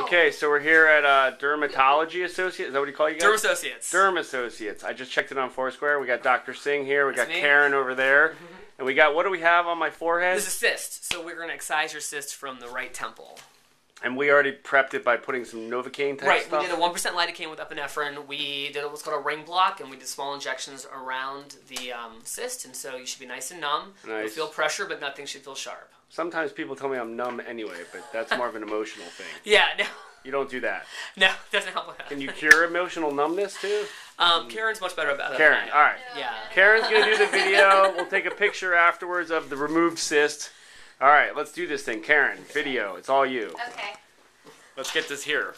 Okay, so we're here at Dermatology Associates. Is that what you call you guys? Derm Associates. Derm Associates. I just checked it on Foursquare. We got Dr. Singh here. We That's got me. Karen over there. And we got, what do we have on my forehead? This is cyst, so we're going to excise your cyst from the right temple. And we already prepped it by putting some Novocaine type stuff? Right, we did a 1% lidocaine with epinephrine. We did what's called a ring block, and we did small injections around the cyst, and so you should be nice and numb. Nice. You'll feel pressure, but nothing should feel sharp. Sometimes people tell me I'm numb anyway, but that's more of an emotional thing. Yeah, no. You don't do that. No, doesn't help with that. Can you cure emotional numbness too? Karen's much better about that. Karen, all right. Yeah. Karen's going to do the video. We'll take a picture afterwards of the removed cyst. All right, let's do this thing. Karen, video. It's all you. Okay. Let's get this here.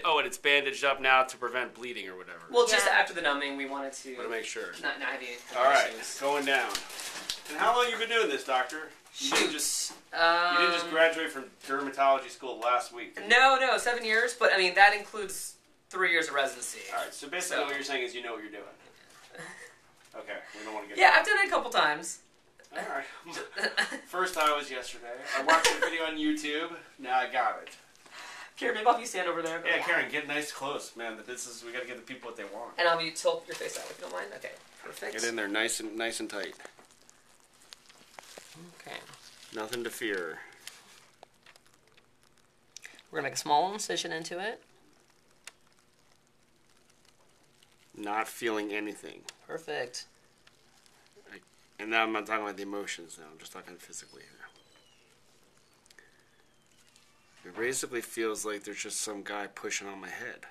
Oh, and it's bandaged up now to prevent bleeding or whatever. Well, just after the numbing, we wanted to... Want to make sure. Not have any... All right, going down. And how long you been doing this, doctor? You didn't just graduate from dermatology school last week. No, 7 years, but I mean, that includes 3 years of residency. All right, so basically what you're saying is you know what you're doing. Okay, we don't want to get... Yeah, I've done it a couple times. All right. First time was yesterday. I watched the video on YouTube. Now I got it. Karen, maybe I'll you stand over there. Yeah, Karen, get nice close, man. We got to give the people what they want. And I'll have you tilt your face out if you don't mind. Okay, perfect. Get in there, nice and tight. Okay. Nothing to fear. We're gonna make a small incision into it. Not feeling anything. Perfect. And now I'm not talking about the emotions now. I'm just talking physically here. It basically feels like there's just some guy pushing on my head.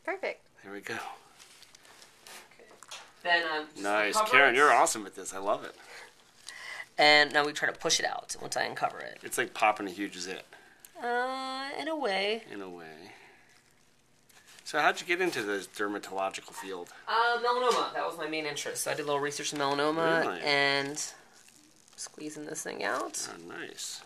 Perfect. There we go. Okay. Then nice, Karen. You're awesome at this. I love it. And now we try to push it out once I uncover it. It's like popping a huge zit. In a way. In a way. So how'd you get into this dermatological field? Melanoma. That was my main interest. So I did a little research in melanoma Really? and squeezing this thing out. Oh, nice.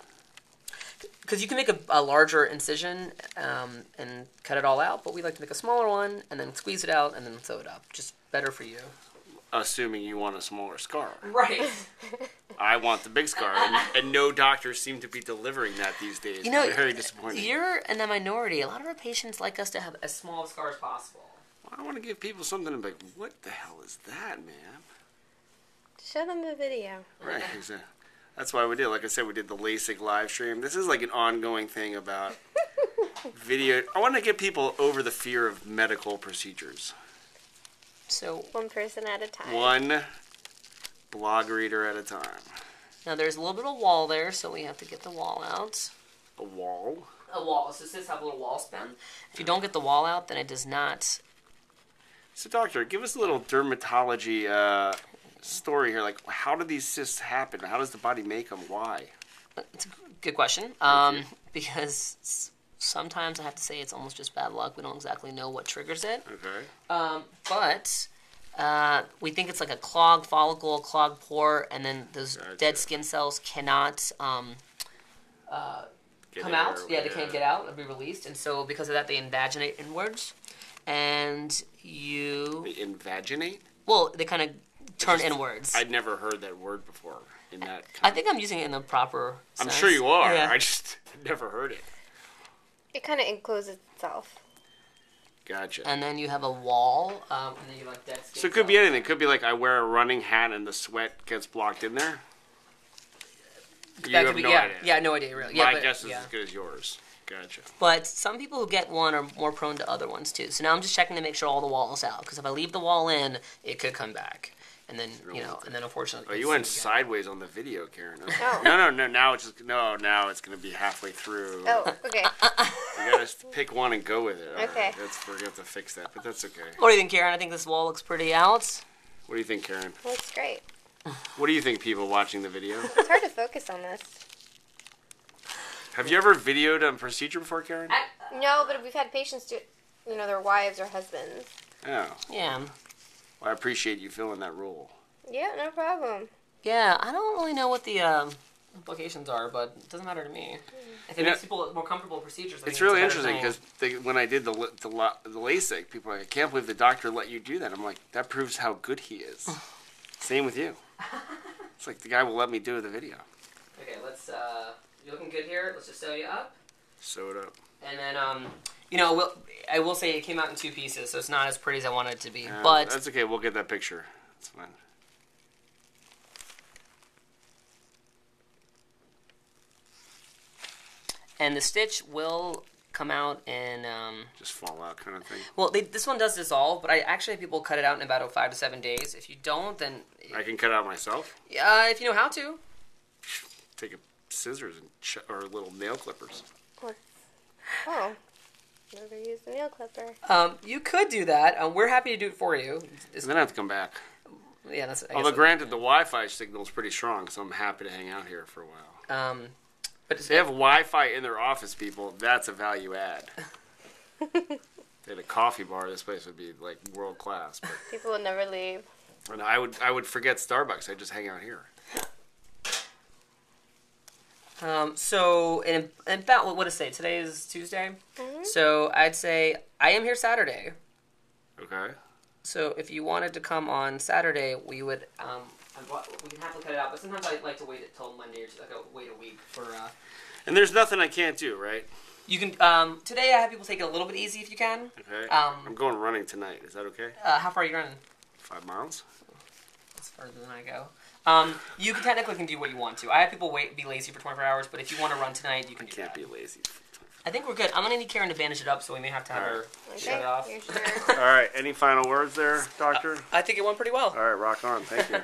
Because you can make a larger incision and cut it all out, but we like to make a smaller one and then squeeze it out and then sew it up. Just better for you. Assuming you want a smaller scar. Right. I want the big scar, and no doctors seem to be delivering that these days. You know, very disappointing. You're in the minority. A lot of our patients like us to have as small a scar as possible. Well, I want to give people something to be like, what the hell is that, man? Show them the video. Right, exactly. That's why we did. Like I said, we did the LASIK live stream. This is like an ongoing thing about video. I want to get people over the fear of medical procedures. So one person at a time. One blog reader at a time. Now there's a little bit of wall there, so we have to get the wall out. A wall? A wall. So this has a little wall span. If you don't get the wall out, then it does not. So doctor, give us a little dermatology story here. Like, how do these cysts happen? How does the body make them? Why? It's a good question. Because sometimes I have to say it's almost just bad luck. We don't exactly know what triggers it. Okay. But we think it's like a clogged follicle, clogged pore, and then those dead skin cells cannot come out. Yeah, they can't get out and be released. And so because of that, they invaginate inwards. And you... They invaginate? Well, they kind of turn inwards. I'd never heard that word before. In that. I think I'm using it in the proper sense. I'm sure you are. Yeah. I just never heard it. It kind of encloses itself. Gotcha. And then you have a wall, and then you have like dead skin. So it could be anything. It could be like I wear a running hat and the sweat gets blocked in there. You That have could be, no yeah, idea. yeah, no idea really. Yeah, My but, guess is yeah. as good as yours. Gotcha. But some people who get one are more prone to other ones too. So now I'm just checking to make sure all the wall is out. Because if I leave the wall in, it could come back. And then, and then unfortunately... Oh, you went sideways on the video, Karen. Oh. No. Now it's just now it's going to be halfway through. Oh, okay. You got to pick one and go with it. All Okay. right, we're going to have to fix that, but that's okay. What do you think, Karen? I think this wall looks pretty out. What do you think, Karen? Looks great. What do you think, people watching the video? It's hard to focus on this. Have you ever videoed a procedure before, Karen? No, but we've had patients do it, their wives or husbands. Oh. Yeah. Well, I appreciate you filling that role. Yeah, no problem. Yeah, I don't really know what the implications are, but it doesn't matter to me. If it makes people more comfortable with procedures, it's really interesting because when I did the LASIK, people are like, I can't believe the doctor let you do that. I'm like, that proves how good he is. Same with you. It's like the guy will let me do the video. Okay, let's, you're looking good here. Let's just sew you up. Sew it up. And then, I will say it came out in 2 pieces, so it's not as pretty as I wanted it to be. Yeah, but that's okay. We'll get that picture. That's fine. And the stitch will come out in... just fall out kind of thing. Well, this one does dissolve, but I actually have people cut it out in about 5 to 7 days. If you don't, then... I can cut it out myself? If you know how to. Take a scissors or little nail clippers. Oh. Never used a nail clipper. You could do that. We're happy to do it for you. And then I have to come back. Yeah, that's... Although, granted, the Wi-Fi signal is pretty strong, so I'm happy to hang out here for a while. But if they have Wi-Fi in their office, people, that's a value add. If they had a coffee bar, this place would be, like, world class. But... People would never leave. And I would forget Starbucks. I'd just hang out here. So, in about, what to say, today is Tuesday? Mm-hmm. So, I'd say, I am here Saturday. Okay. So, if you wanted to come on Saturday, we would, we can happily cut it out, but sometimes I like to wait until Monday or wait a week for, And there's nothing I can't do, right? You can, today I have people take it a little bit easy if you can. Okay. I'm going running tonight. Is that okay? How far are you running? 5 miles. That's further than I go. You can do what you want to. I have people be lazy for 24 hours, but if you want to run tonight, you can do that. I can't be lazy. I think we're good. I'm going to need Karen to bandage it up, so we may have to have her shut it off. You're sure? All right. Any final words there, Doctor? I think it went pretty well. All right. Rock on. Thank you.